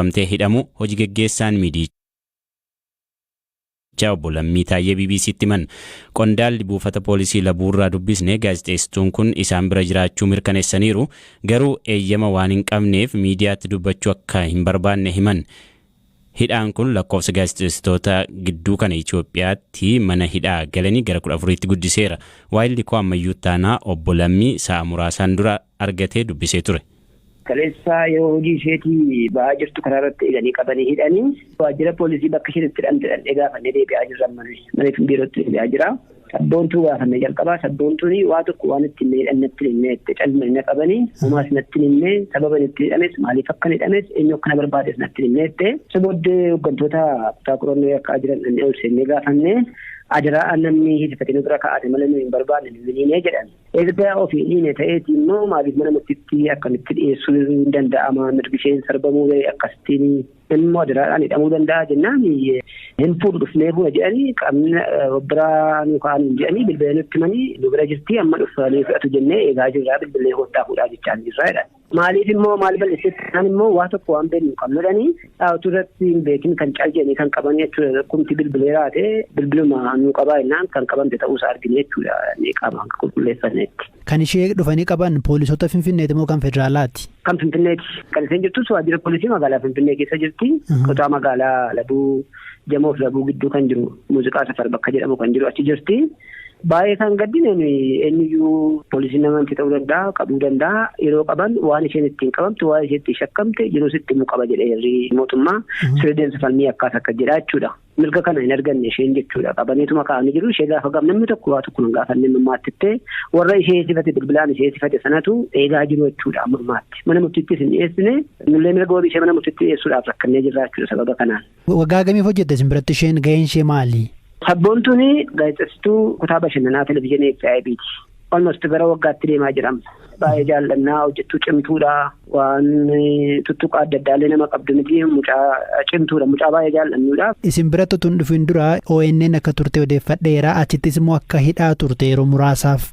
qabamtee hidhamu hojii geggeessaan miidiyichaa obbo Lammii Taayyee BBC'tti himan. Qondaalli buufata poolisii Labuurraa dubbisne gaazexeessituun kun isaan bira jiraachuu mirkaneessaniiru. Garuu eeyyama waan hin qabneef miidiyaatti dubbachuu akka hin barbaanne himan. Hidhaan kun lakkoofsa gaazexeessitoota gidduu kana Itoophiyaatti mana hidhaa galanii gara 14tti guddiseera. Waayilli koo ammayyuu taanaa obbo Lammii sa'a muraasaan dura argatee dubbisee ture. Kaleessaa yeroo hojii isheetii ba'aa jirtu karaa irratti eeganii qabanii hidhanii waajjira poolisii bakka isheetti hidhamte gaafannee deebi'aa jirra mana biirootti deebi'aa jira. Sabboontuu gaafannee jalqabaa sabboontuun waa tokko waan ittiin hidhannatti himnee calma hin qabanii homaas natti himnee sababa itti hidhames maaliif akka hidhames eenyu akkana barbaades natti himnee sabooddee hooggantoota kutaa qorannoo akka jiran inni ol seennee gaafannee ajaraa namni hiisifatee bira kaa'ate malee nu hin barbaanne ni jedhan. Erga ofii dhiine ta'eeti immoo maaliif mana murtiitti akkamitti dhiyeessuu hin danda'ama mirgi isheen sarbamuu akkasittiin immoo ajaraadhaan hidhamuu danda'a jennaan hin fuudhu dhufnee fuudha jedhanii qabna biraa nu kaa'an jedhanii bilbilee nutti himanii nu bira jirti amma dhufanii fudhatu jennee eegaa jirraa bilbilee hodhaa fuudhaa jechaa jirra jedhan. Maaliif immoo maal balleessetti isaan immoo waa tokko waan beeknu qabnudhanii dhaawatu irratti hin beekin kan caljeeni kan qaban jechuudha kumti bilbilee raate bilbiluma nu qabaa jennaan kan qabamte ta'uusaa argine jechuudha ni qaban qulqulleeffanneetti. Kan ishee dhufanii qaban poolisoota Finfinneeti moo kan federaalaati? Kan Finfinneeti. Kan isheen jirtus waajjira poolisii magaalaa Finfinnee keessa jirti. Kutaa magaalaa Labuu Jamoof Labuu gidduu kan jiru muuziqaa safar bakka jedhamu kan jiru achi jirti. Baay'ee kan gaddine eenyuyyuu poolisiin namanti ta'uu danda'a qabuu danda'a yeroo qaban waan isheen ittiin qabamte waan isheen ittiin shakkamte yeroo sitti immoo qaba jedhee irri mootummaa siree deemsa falmii akkaas akka jedha jechuudha. Mirga kana hin arganne isheen jechuudha qabaneetuma kaa'anii jiru ishee gaafa gam namni tokko waa tokko hin gaafanne mammaattittee warra ishee sifate bilbilaan ishee sifate sanatu eegaa jiru jechuudha mammaatti mana murtiittis hin dhiyeessine nullee mirga wabii ishee mana murtiitti dhiyeessuudhaaf rakkannee jirra jechuudha sababa kanaan. Waggaa gamiif hojjette isin biratti isheen gaheen ishee maali? Sabboontuun gaazexeessituu kutaa bashannanaa televizyiinii FIB'ti. Almost gara waggaatti deemaa jirama. Baay'ee jaallannaa hojjettuu cimtuudha waan tuttuqaa adda addaallee nama qabdu miti mucaa cimtuudha mucaa baay'ee jaallannuudha. Isin biratti tun dhufin dura ONN akka turte odeeffadheera achittis immoo akka hidhaa turte yeroo muraasaaf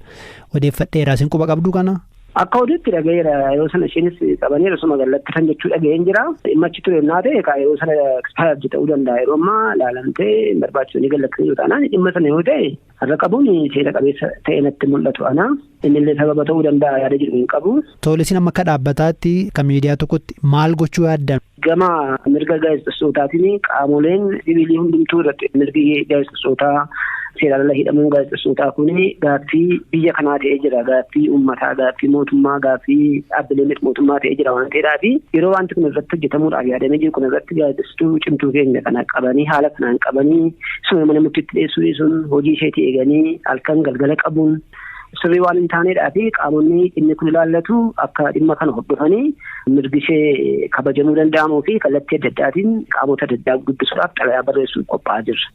odeeffadheera isin quba qabdu kana? Akka odeetti dhagayeera yeroo sana isheenis qabanii yeroo gallattisan jechuu dhagayeen jira. Dhimma achi ture naa ta'e yeroo sana expire ta'uu danda'a yeroo ammaa laalamtee barbaachisanii gallattisan yoo ta'an dhimma sana yoo ta'e har'a qabuun seera qabeessa ta'e natti mul'atu ana. Innillee sababa ta'uu danda'a yaada jedhu hin qabu. Toolisiin amma akka dhaabbataatti kan miidiyaa tokkotti maal gochuu yaaddan? Gama mirga gaazexeessitootaan qaamoleen siviilii hundumtuu irratti mirgi gaazexeessitootaa seeraan ala hidhamuun gaazexeessitootaa kun gaaffii biyya kanaa ta'ee jira gaaffii uummataa gaaffii mootummaa gaaffii dhaabbilee mootummaa ta'ee jira waan ta'eedhaaf yeroo wanti kun irratti hojjetamuudhaaf yaadamee jiru kun irratti gaazexeessituu cimtuu keenya kana qabanii haala kanaan qabanii suma mana murtiitti dhiyeessuu sun hojii isheetii eeganii halkan galgala qabuun sirrii waan hin taaneedhaa fi qaamonni dhimmi kun ilaallatu akka dhimma kana hordofanii mirgi ishee kabajamuu danda'amuu fi kallattii adda addaatiin qaamota adda addaa guddisuudhaaf xalayaa barreessuuf qophaa'aa jirra.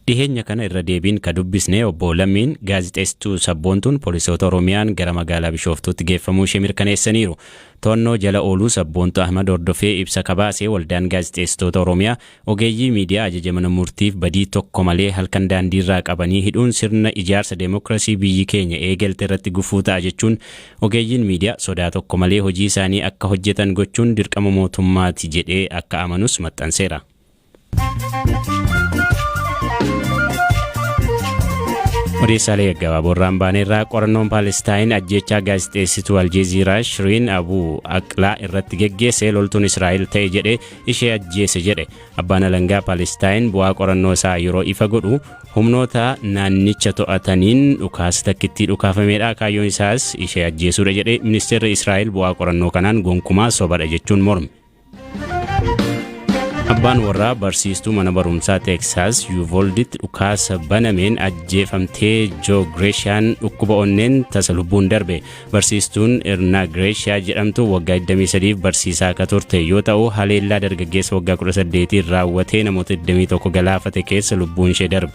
Dhiheenya kana irra deebiin ka dubbisne obbo Lammiin gaazexeessituu sabboontuun poolisoota Oromiyaan gara magaalaa Bishooftuutti geeffamuu ishee mirkaneessaniiru. To'annoo jala ooluu sabboontu Ahmad hordofee ibsa kabaasee waldaan gaazexeessitoota Oromiyaa ogeeyyii miidiyaa ajaja mana murtiif badii tokko malee halkan daandiirraa qabanii hidhuun sirna ijaarsa deemokiraasii biyyi keenya eegalte irratti gufuu ta'a jechuun ogeeyyiin miidiyaa sodaa tokko malee hojii isaanii akka hojjetan gochuun dirqama mootummaati jedhee akka amanus maxxanseera. Odeessaalee gaggabaaboorraan baaneerraa qorannoon Paalestaayin ajjechaa gaazexeessituu Aljeeziraa Shiriin Abuu Aqlaa irratti geggeesse loltuun Israa'el ta'e jedhe ishee ajjeese jedhe. Abbaan alangaa Paalestaayin bu'aa qorannoo isaa yeroo ifa godhu humnoota naannicha to'ataniin dhukaasa takkittii dhukaafameedha kaayyoon isaas ishee ajjeesuudha jedhe. Ministeerri Israa'el bu'aa qorannoo kanaan gonkumaa sobadha jechuun morme. Abbaan warraa barsiistuu mana barumsaa Teeksaas Yuuvolditti dhukaasa banameen ajjeefamtee Joo Gireeshaan dhukkuba onneen tasa lubbuun darbe. Barsiistuun Irnaa Gireeshaa jedhamtu waggaa 23 barsiisaa akka turte yoo ta'u haleellaa dargaggeessa waggaa 18 raawwatee namoota 21 galaafate keessa lubbuun ishee darbe.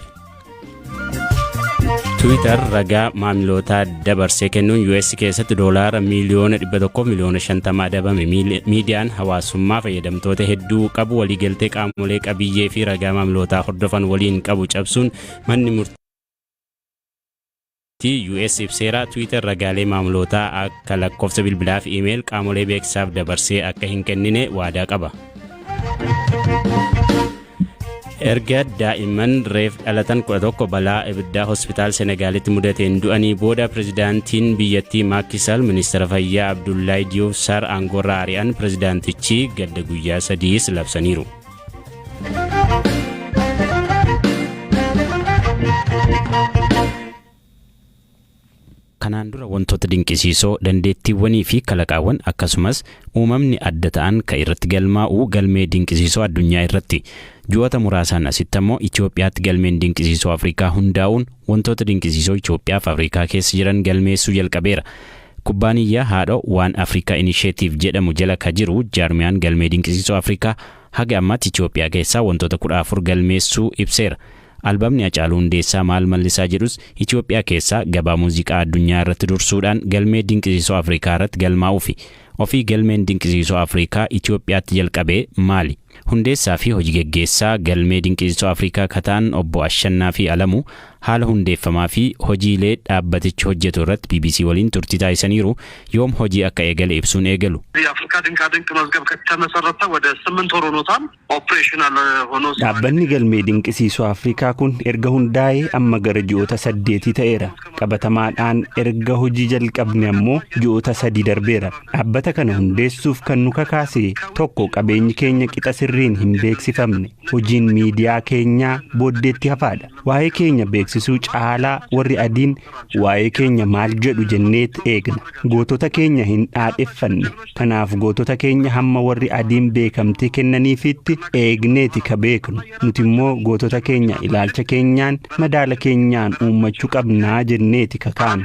Twitter ragaa maamilootaa dabarsee kennuun US keessatti $100 miliyoona 150 dabame. Miidiyaan hawaasummaa fayyadamtoota hedduu qabu waliigaltee qaamolee qabiyyee fi ragaa maamilootaa hordofan waliin qabu cabsuun manni murtii US ibseera. Twitter ragaalee maamilootaa akka lakkoofsa bilbilaa fi iimeeyil qaamolee beeksisaaf dabarsee akka hin kennine waadaa qaba. Erga daa'imman reef dhalatan 11 balaa ibiddaa hospitaal Senegaalitti mudateen du'anii booda pirezidaantiin biyyattii Macky Sall ministeera fayyaa Abdoulaye Diouf Sarr aangoorraa ari'an pirezidaantichi gadda guyyaa 3 labsaniiru. Kanaan dura wantoota dinqisiisoo dandeettiiwwanii fi kalaqaawwan akkasumas uumamni adda ta'an kan irratti galmaa'u galmee dinqisiisoo addunyaa irratti ji'oota muraasaan asitti immoo Itoophiyaatti galmeen dinqisiisoo Afrikaa hundaa'uun wantoota dinqisiisoo Itoophiyaa fi Afrikaa keessa jiran galmeessuu jalqabeera. Kubbaaniyyaa haadha waan Afrikaa Initiative jedhamu jala ka jiru jaarmiyaan galmee dinqisiisoo Afrikaa haga ammaatti Itoophiyaa keessaa wantoota 14 galmeessuu ibseera. Albamni Hacaaluu Hundeessaa maal mallisaa jedhus Itoophiyaa keessaa gabaa muuziqaa addunyaa irratti dursuudhaan galmee dinqisiisoo Afrikaa irratti galmaa'uu fi ofii galmeen dinqisiisoo Afrikaa Itoophiyaatti jalqabee maali? Hundeessaa fi hojii geggeessaa galmee dinqisiisoo Afrikaa kataan obbo Ashannaa fi Alamuu haala hundeeffamaa fi hojiilee dhaabbatichi hojjetu irratti BBC waliin turtii taasisaniiru yoom hojii akka eegale ibsuun eegalu. የአፍሪካ ድንቃድንቅ መዝገብ ከተመሰረተ ወደ 8 ወር ሆኖታል። ኦፕሬሽናል ሆኖ dhaabbanni galmee dinqisiisoo Afrikaa kun erga hundaa'ee amma gara ji'oota 8 ta'eera. Qabatamaadhaan erga hojii jalqabne ammoo ji'oota 3 darbeera. Dhaabbata kana hundeessuuf kan nu kakaase tokko qabeenyi keenya qixa sirriin hin beeksifamne. Hojiin miidiyaa keenyaa booddeetti hafaadha. Waa'ee keenya beeksisuu caalaa warri adiin waa'ee keenya maal jedhu jenneet eegna. Gootota keenya hin dhaadheffanne. Kanaaf gootota keenya hamma warri adiin beekamtii kennaniifitti eegneeti ka beeknu. Nuti immoo gootota keenya ilaalcha keenyaan madaala keenyaan uummachuu qabnaa jenneeti kakaane.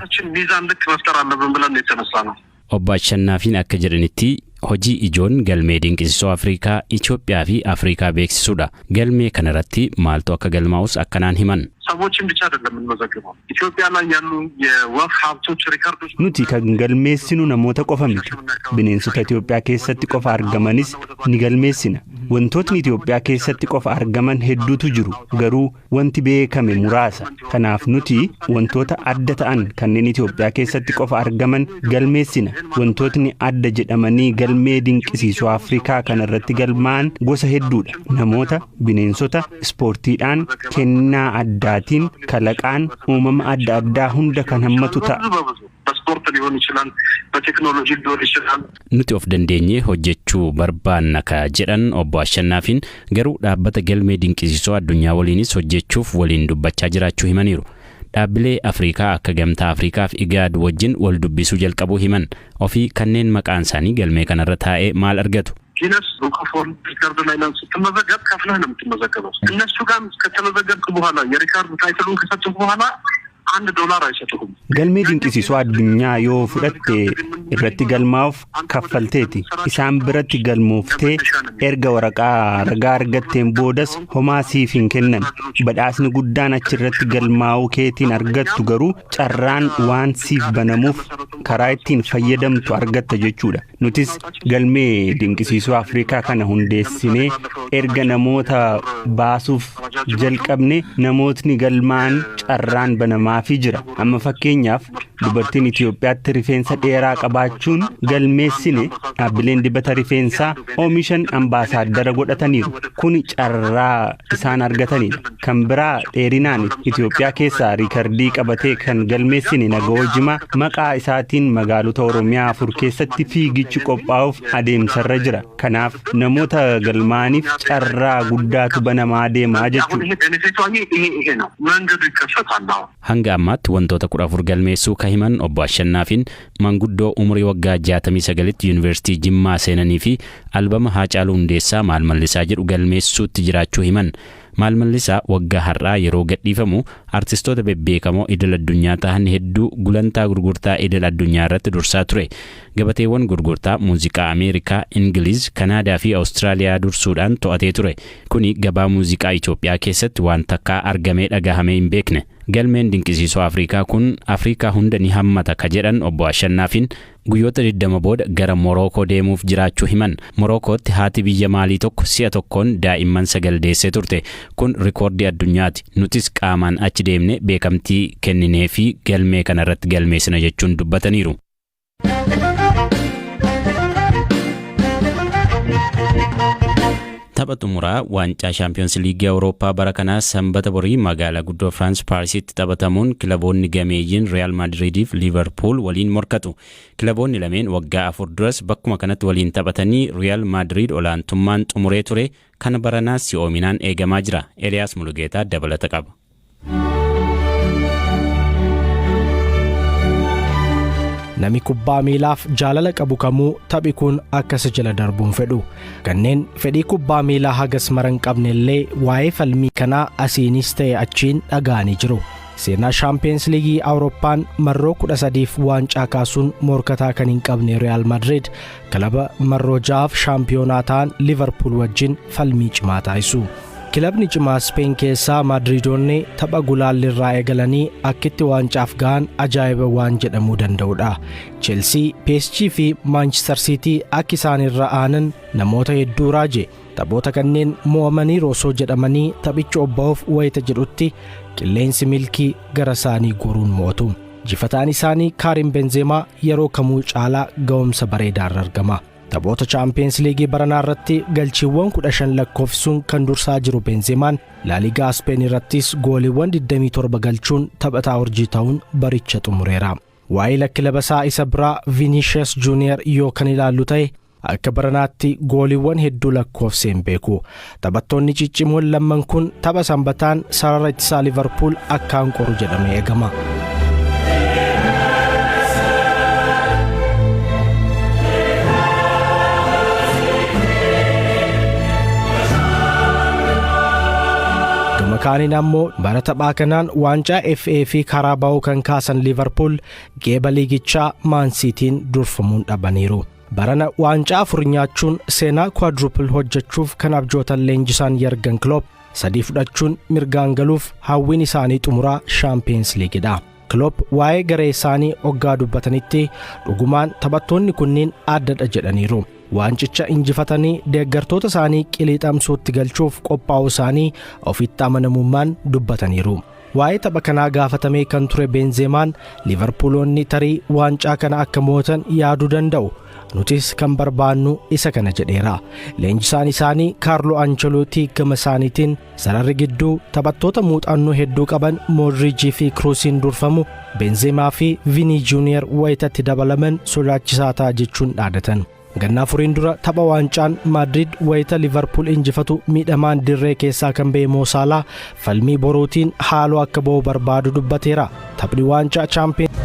Obbo Ashannaafiin akka jedhanitti hojii ijoon galmee dinqisiisoo Afrikaa Itoophiyaa fi Afrikaa beeksisuudha. Galmee kanarratti maaltu akka galmaa'us akkanaan himan. ሰዎችን ብቻ አይደለም እንመዘግበው ኢትዮጵያ ላይ ያሉ የወፍ ሀብቶች ሪከርዶች nuti kan galmeessinu namoota qofa miti bineensota Itoophiyaa keessatti qofa argamanis ni galmeessina wantootni Itoophiyaa keessatti qofa argaman hedduutu jiru garuu wanti beekame muraasa kanaaf nuti wantoota adda ta'an kanneen Itoophiyaa keessatti qofa argaman galmeessina wantootni adda jedhamanii galmee dinqisiisoo Afrikaa kanarratti galmaan gosa hedduudha namoota bineensota ispoortiidhaan kennaa adda tiin kalaqaan uumama adda addaa hunda kan hammatu ta'a. Nuti of dandeenyee hojjechuu barbaanna ka jedhan obbo Ashannaafiin garuu dhaabbata galmee dinqisiisoo addunyaa waliinis hojjechuuf waliin dubbachaa jiraachuu himaniiru. Dhaabbilee Afrikaa akka gamtaa Afrikaa fi IGAD wajjin wal dubbisuu jalqabuu himan ofii kanneen maqaan isaanii galmee kanarra taa'ee maal argatu. ጂነስ ቡክፎን ሪከርድ ላይ ነው ስትመዘገብ ከፍለህ ነው የምትመዘገበው እነሱ ጋር ከተመዘገብክ በኋላ የሪከርድ ታይትሉን ከሰጡህ በኋላ $1 አይሰጡህም galmee dinqisiisoo addunyaa yoo fudhatte irratti galmaa'uuf kaffalteeti isaan biratti galmooftee erga waraqaa ragaa argatteen boodas homaa siif hin kennan badhaasni guddaan achirratti galmaa'uu keetiin argattu garuu carraan waan siif banamuuf karaa ittiin fayyadamtu argatta jechuudha nutis galmee dinqisiisoo Afrikaa kana hundeessinee erga namoota baasuuf jalqabne namootni galmaan carraan banamaa fi jira amma fakkeenyaaf dubartiin Itoophiyaatti rifeensa dheeraa qabaachuun galmeessine dhaabbileen dibata rifeensaa oomishan ambaasaaddara godhataniiru kun carraa isaan argatanidha kan biraa dheerinaan Itoophiyaa keessaa riikardii qabatee kan galmeessine Nagahoo Jimaa maqaa isaatiin magaalota Oromiyaa 4 keessatti fiigichi qophaa'uuf adeemsarra jira kanaaf namoota galmaaniif carraa guddaatu banamaa deemaa jechuudha. Hanga ammaatti wantoota 14 galmeessuu ka himan obbo Ashannaafiin manguddoo umurii waggaa 69tti yuunivarsiitii Jimmaa seenanii fi albama Hacaaluu Hundeessaa maal mallisaa jedhu galmeessuutti jiraachuu himan. Maal mallisaa waggaa har'aa yeroo gadhiifamu artistoota bebbeekamoo idil addunyaa ta'an hedduu gulantaa gurgurtaa idil addunyaa irratti dursaa ture. Gabateewwan gurgurtaa muuziqaa Ameerikaa, Ingiliz, Kanaadaa fi Awustiraaliyaa dursuudhaan to'atee ture. Kuni gabaa muuziqaa Itoophiyaa keessatti waan takkaa argamee dhagahamee hin beekne. Galmeen dinqisiisoo Afrikaa kun Afrikaa hunda ni hammata ka jedhan obbo Ashannaafiin guyyoota 20 booda gara Morookoo deemuuf jiraachuu himan. Morokootti haati biyya maalii tokko si'a tokkoon daa'imman 9 deessee turte. Kun rikoordii addunyaati. Nutis qaamaan achi deemne beekamtii kenninee fi galmee kanarratti galmeessina jechuun dubbataniiru. Tapha xumuraa waancaa Shaampiyoons Liigii Awurooppaa bara kanaa sanbata borii magaalaa guddoo Firaans Paarisitti taphatamuun kilaboonni gameeyyiin Real Madridii fi Liverpool waliin morkatu. Kilaboonni lameen waggaa 4 duras bakkuma kanatti waliin taphatanii Real Madrid olaantummaan xumuree ture, kan baranaas si'oominaan eegamaa jira. Eliyaas Mulugeetaa dabalata qaba. Nami kubbaa miilaaf jaalala qabu kamuu taphi kun akkas jala darbuun fedhu. Kanneen fedhii kubbaa miilaa hagas maran qabnellee waa'ee falmii kanaa asiinis ta'e achiin dhaga'anii jiru. Seenaa Shaampiyoons Liigii Awurooppaan marroo 13f waancaa kaasuun morkataa kan hin qabne Real Madrid kilaba marroo 6f shaampiyoonaa ta'an Liverpool wajjin falmii cimaa taasisu. Kilabni cimaa Speen keessaa Madridoonni tapha gulaallirraa eegalanii akkitti waancaaf ga'an ajaa'iba waan jedhamuu danda'udha. Chelsea, PSG fi Manchester City akka isaan irra aanan namoota hedduu raaje. Taphoota kanneen mo'amanii roosoo jedhamanii taphicha obba'uuf wayita jedhutti qilleensi milkii gara isaanii guuruun mo'atu. Jifataan isaanii Karim Benzema yeroo kamuu caalaa ga'umsa bareedaarra argama. Taphoota Champions League baranaa irratti galchiiwwan 15 lakkoofsuun kan dursaa jiru Benzemaan La Liga Spain irrattis gooliiwwan 27 galchuun taphataa urjii ta'uun baricha xumureera. Waa'ee kilaba isaa isa biraa Vinicius Junior yoo kan ilaallu ta'e akka baranaatti gooliiwwan hedduu lakkoofseen beeku. Taphattoonni ciccimoon lamman kun tapha sanbataan sarara ittisaa Liverpool akkaan qoru jedhamee eegama. Kaaniin ammoo bara taphaa kanaan waancaa FA fi Karabaa'oo kan kaasan Liverpool geeba liigichaa Man Cityin durfamuun dhabaniiru. Barana waancaa 4 nyaachuun seenaa quadruple hojjechuuf kan abjootan leenjisaan Jurgen Klopp 3 fudhachuun mirgaan galuuf hawwiin isaanii xumuraa Champions League'dha. Klopp waa'ee garee isaanii hoggaa dubbatanitti dhugumaan taphattoonni kunniin addadha jedhaniiru. Waancicha injifatanii deeggartoota isaanii qiliixamsuutti galchuuf qophaa'uu isaanii ofitti amanamummaan dubbataniiru. Waa'ee tapha kanaa gaafatamee kan ture Benzemaan Liverpoolonni tarii waancaa kana akka mootan yaaduu danda'u. Nutis kan barbaannu isa kana jedheera. Leenjisaan isaanii Carlo Ancelotti gama isaaniitiin sararri gidduu taphattoota muuxannoo hedduu qaban Modric fi Kroosiin durfamu Benzemaa fi Vini Junior wayitatti dabalaman sodaachisaa ta'a jechuun dhaadatan. Gannaa furiin dura tapha waancaan Madrid wayita Liverpool injifatu miidhamaan dirree keessaa kan ba'e Mo Salah falmii boruutiin haaloo akka ba'u barbaadu dubbateera. Taphni waancaa Champions